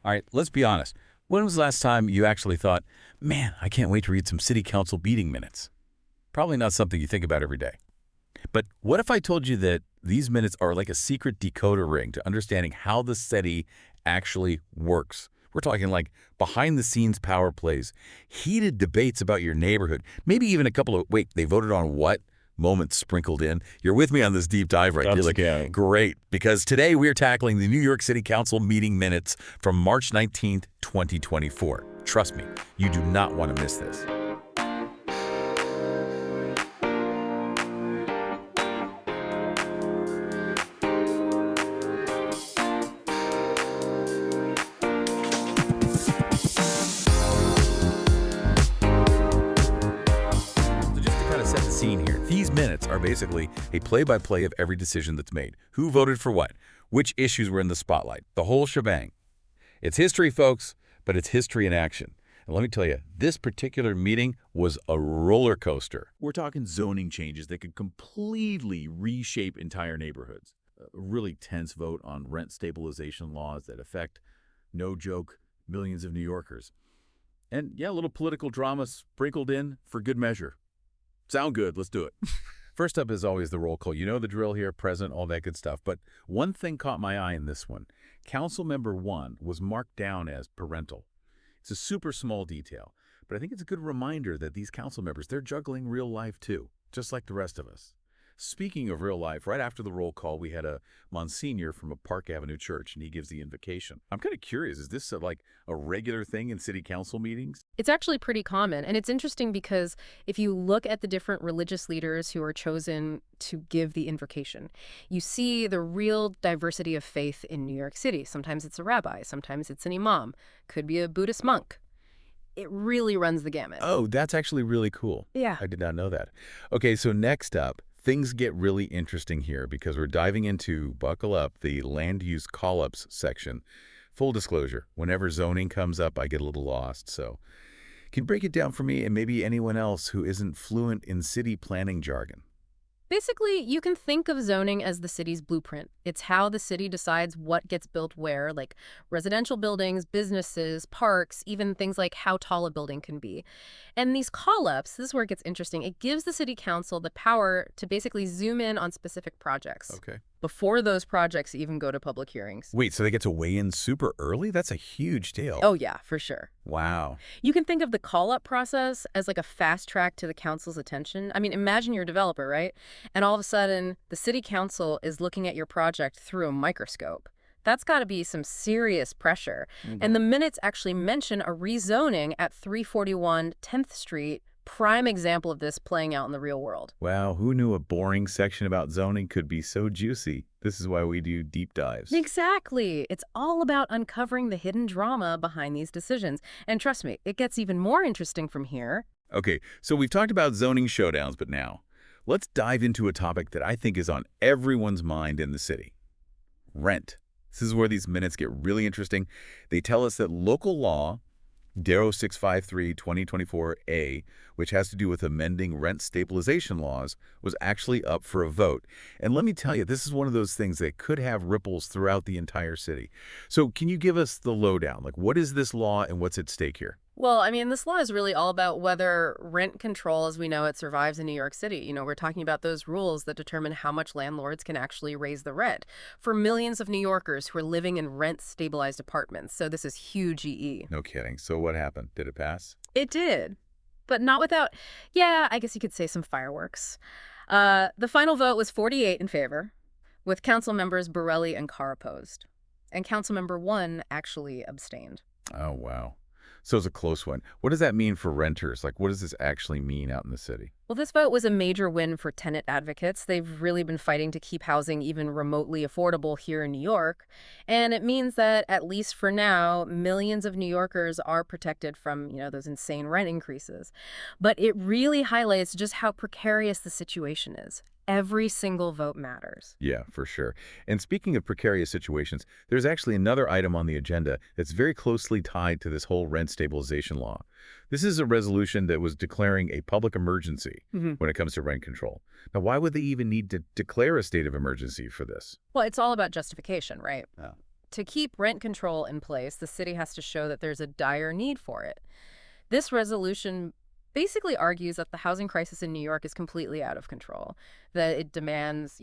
All right, let's be honest. When was the last time you actually thought, man, I can't wait to read some city council meeting minutes? Probably not something you think about every day. But what if I told you that these minutes are like a secret decoder ring to understanding how the city actually works? We're talking like behind-the-scenes power plays, heated debates about your neighborhood, maybe even a couple of, wait, they voted on what? Moments sprinkled in. You're with me on this deep dive, right? You're like, great, because today we're tackling the New York City Council meeting minutes from March 19th, 2024. Trust me, you do not want to miss this. So just to kind of set the scene here, these minutes are basically a play-by-play of every decision that's made. Who voted for what? Which issues were in the spotlight? The whole shebang. It's history, folks, but it's history in action. And let me tell you, this particular meeting was a roller coaster. We're talking zoning changes that could completely reshape entire neighborhoods. A really tense vote on rent stabilization laws that affect, no joke, millions of New Yorkers. And yeah, a little political drama sprinkled in for good measure. Sound good, let's do it. First up is always the roll call. You know the drill here, present, all that good stuff. But one thing caught my eye in this one. Council member 1 was marked down as parental. It's a super small detail, but I think it's a good reminder that these council members, they're juggling real life too, just like the rest of us. Speaking of real life, right after the roll call, we had a Monsignor from a Park Avenue church, and he gives the invocation. I'm kind of curious, is this like a regular thing in city council meetings? It's actually pretty common, and it's interesting because if you look at the different religious leaders who are chosen to give the invocation, you see the real diversity of faith in New York City. Sometimes it's a rabbi, sometimes it's an imam, could be a Buddhist monk. It really runs the gamut. Oh, that's actually really cool. Yeah. I did not know that. Okay, so next up, things get really interesting here because we're diving into, buckle up, the land use call-ups section. Full disclosure, whenever zoning comes up, I get a little lost. So can you break it down for me and maybe anyone else who isn't fluent in city planning jargon? Basically, you can think of zoning as the city's blueprint. It's how the city decides what gets built where, like residential buildings, businesses, parks, even things like how tall a building can be. And these call-ups, this is where it gets interesting, it gives the city council the power to basically zoom in on specific projects Okay. before those projects even go to public hearings. Wait, so they get to weigh in super early? That's a huge deal. Oh yeah, for sure. Wow. You can think of the call-up process as like a fast track to the council's attention. I mean, imagine you're a developer, right? And all of a sudden, the city council is looking at your project through a microscope. That's got to be some serious pressure. And the minutes actually mention a rezoning at 341 10th Street, prime example of this playing out in the real world. Wow, who knew a boring section about zoning could be so juicy? This is why we do deep dives. Exactly. It's all about uncovering the hidden drama behind these decisions. And trust me, it gets even more interesting from here. Okay, so we've talked about zoning showdowns, but now let's dive into a topic that I think is on everyone's mind in the city. Rent. This is where these minutes get really interesting. They tell us that local law, Darrow 653-2024A, which has to do with amending rent stabilization laws, was actually up for a vote. And let me tell you, this is one of those things that could have ripples throughout the entire city. So can you give us the lowdown? Like, what is this law and what's at stake here? Well, I mean, this law is really all about whether rent control as we know it survives in New York City. You know, we're talking about those rules that determine how much landlords can actually raise the rent for millions of New Yorkers who are living in rent-stabilized apartments. So this is huge EE. No kidding. So what happened? Did it pass? It did, but not without, yeah, I guess you could say some fireworks. The final vote was 48 in favor, with council members Borelli and Carr opposed. And council member 1 actually abstained. Oh, wow. So it's a close one. What does that mean for renters? Like, what does this actually mean out in the city? Well, this vote was a major win for tenant advocates. They've really been fighting to keep housing even remotely affordable here in New York. And it means that, at least for now, millions of New Yorkers are protected from, those insane rent increases. But it really highlights just how precarious the situation is. Every single vote matters. Yeah, for sure. And speaking of precarious situations, there's actually another item on the agenda that's very closely tied to this whole rent stabilization law. This is a resolution that was declaring a public emergency when it comes to rent control. Now, why would they even need to declare a state of emergency for this? Well, it's all about justification, right? to keep rent control in place, the city has to show that there's a dire need for it. This resolution basically argues that the housing crisis in New York is completely out of control, that it demands,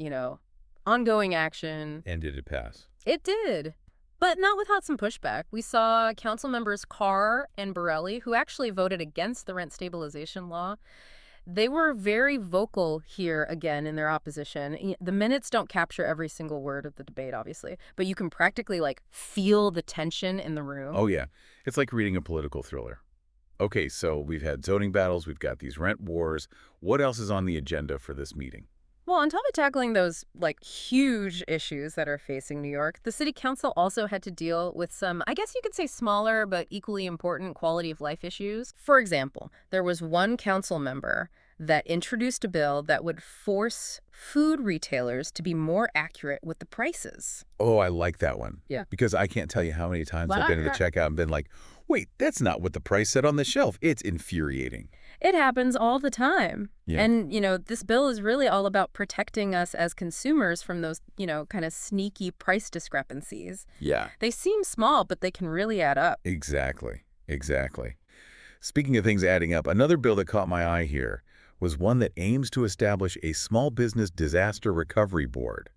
ongoing action. And did it pass? It did, but not without some pushback. We saw council members Carr and Borelli, who actually voted against the rent stabilization law. They were very vocal here again in their opposition. The minutes don't capture every single word of the debate, obviously, but you can practically feel the tension in the room. Oh, yeah. It's like reading a political thriller. Okay, so we've had zoning battles, we've got these rent wars. What else is on the agenda for this meeting? Well, on top of tackling those, huge issues that are facing New York, the city council also had to deal with some, I guess you could say smaller but equally important quality of life issues. For example, there was one council member that introduced a bill that would force food retailers to be more accurate with the prices. Oh, I like that one. Yeah. Because I can't tell you how many times I've been to the checkout and been like, wait, that's not what the price said on the shelf. It's infuriating. It happens all the time. Yeah. And, this bill is really all about protecting us as consumers from those, kind of sneaky price discrepancies. Yeah. They seem small, but they can really add up. Exactly. Speaking of things adding up, another bill that caught my eye here was one that aims to establish a small business disaster recovery board.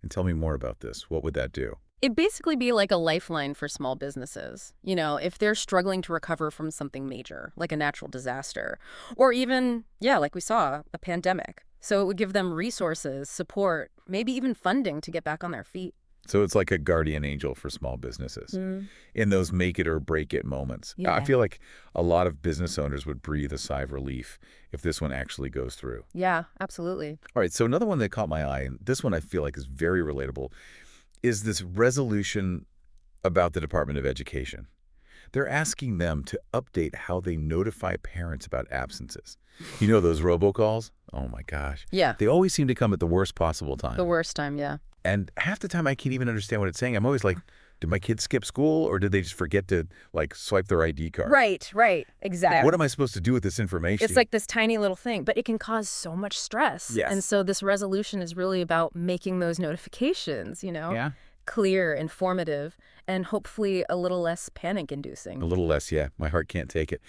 And tell me more about this. What would that do? It'd basically be like a lifeline for small businesses. If they're struggling to recover from something major, like a natural disaster, or even, like we saw, a pandemic. So it would give them resources, support, maybe even funding to get back on their feet. So it's like a guardian angel for small businesses in those make it or break it moments. Yeah. I feel like a lot of business owners would breathe a sigh of relief if this one actually goes through. Yeah, absolutely. All right, so another one that caught my eye, and this one I feel like is very relatable, is this resolution about the Department of Education. They're asking them to update how they notify parents about absences. Those robocalls? Oh my gosh. Yeah. They always seem to come at the worst possible time. The worst time, yeah. And half the time I can't even understand what it's saying. I'm always like, did my kids skip school or did they just forget to swipe their ID card? Right. Exactly. What am I supposed to do with this information? It's like this tiny little thing, but it can cause so much stress. Yes. And so this resolution is really about making those notifications, Yeah. clear, informative, and hopefully a little less panic-inducing. A little less, yeah. My heart can't take it.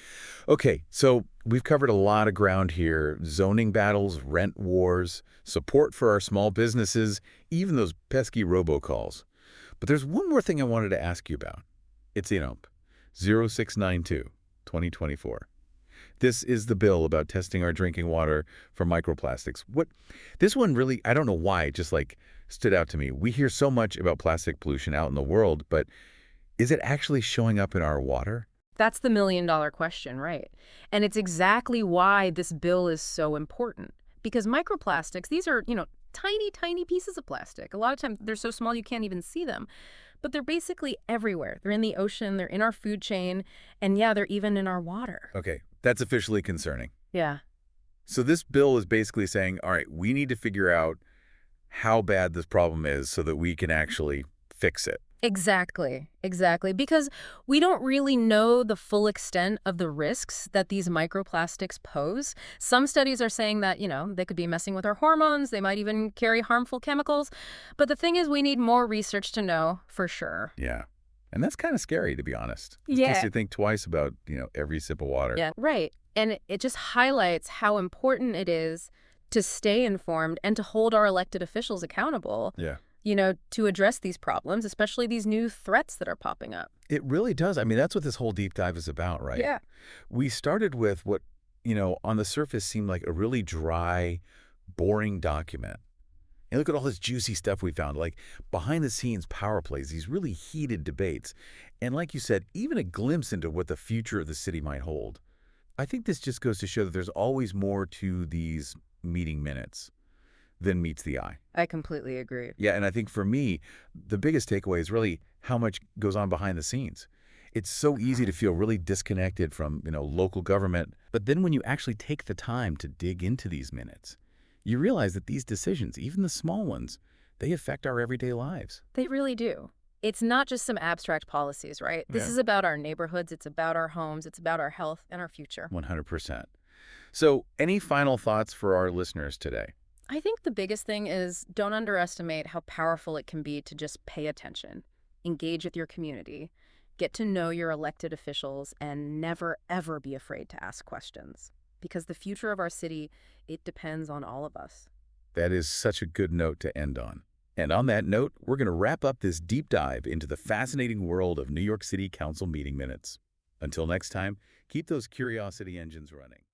Okay, so we've covered a lot of ground here. Zoning battles, rent wars, support for our small businesses, even those pesky robocalls. But there's one more thing I wanted to ask you about. It's INOP 0692, 2024. This is the bill about testing our drinking water for microplastics. This one really, I don't know why, it just stood out to me. We hear so much about plastic pollution out in the world, but is it actually showing up in our water? That's the million-dollar question, right? And it's exactly why this bill is so important. Because microplastics, these are, tiny, tiny pieces of plastic. A lot of times they're so small you can't even see them. But they're basically everywhere. They're in the ocean, they're in our food chain, and yeah, they're even in our water. Okay, that's officially concerning. Yeah. So this bill is basically saying, all right, we need to figure out how bad this problem is so that we can actually fix it. Exactly. Because we don't really know the full extent of the risks that these microplastics pose. Some studies are saying that, they could be messing with our hormones. They might even carry harmful chemicals. But the thing is, we need more research to know for sure. Yeah. And that's kind of scary, to be honest. Yeah. It makes you think twice about, every sip of water. Yeah, right. And it just highlights how important it is to stay informed and to hold our elected officials accountable. Yeah. To address these problems, especially these new threats that are popping up. It really does. I mean, that's what this whole deep dive is about, right? Yeah. We started with what, on the surface seemed like a really dry, boring document. And look at all this juicy stuff we found, like behind-the-scenes power plays, these really heated debates. And like you said, even a glimpse into what the future of the city might hold. I think this just goes to show that there's always more to these meeting minutes than meets the eye. I completely agree. Yeah, and I think for me, the biggest takeaway is really how much goes on behind the scenes. It's so easy to feel really disconnected from, local government. But then when you actually take the time to dig into these minutes, you realize that these decisions, even the small ones, they affect our everyday lives. They really do. It's not just some abstract policies, right? This is about our neighborhoods. It's about our homes. It's about our health and our future. 100%. So any final thoughts for our listeners today? I think the biggest thing is don't underestimate how powerful it can be to just pay attention. engage with your community, get to know your elected officials, and never, ever be afraid to ask questions. Because the future of our city, it depends on all of us. That is such a good note to end on. And on that note, we're going to wrap up this deep dive into the fascinating world of New York City Council meeting minutes. Until next time, keep those curiosity engines running.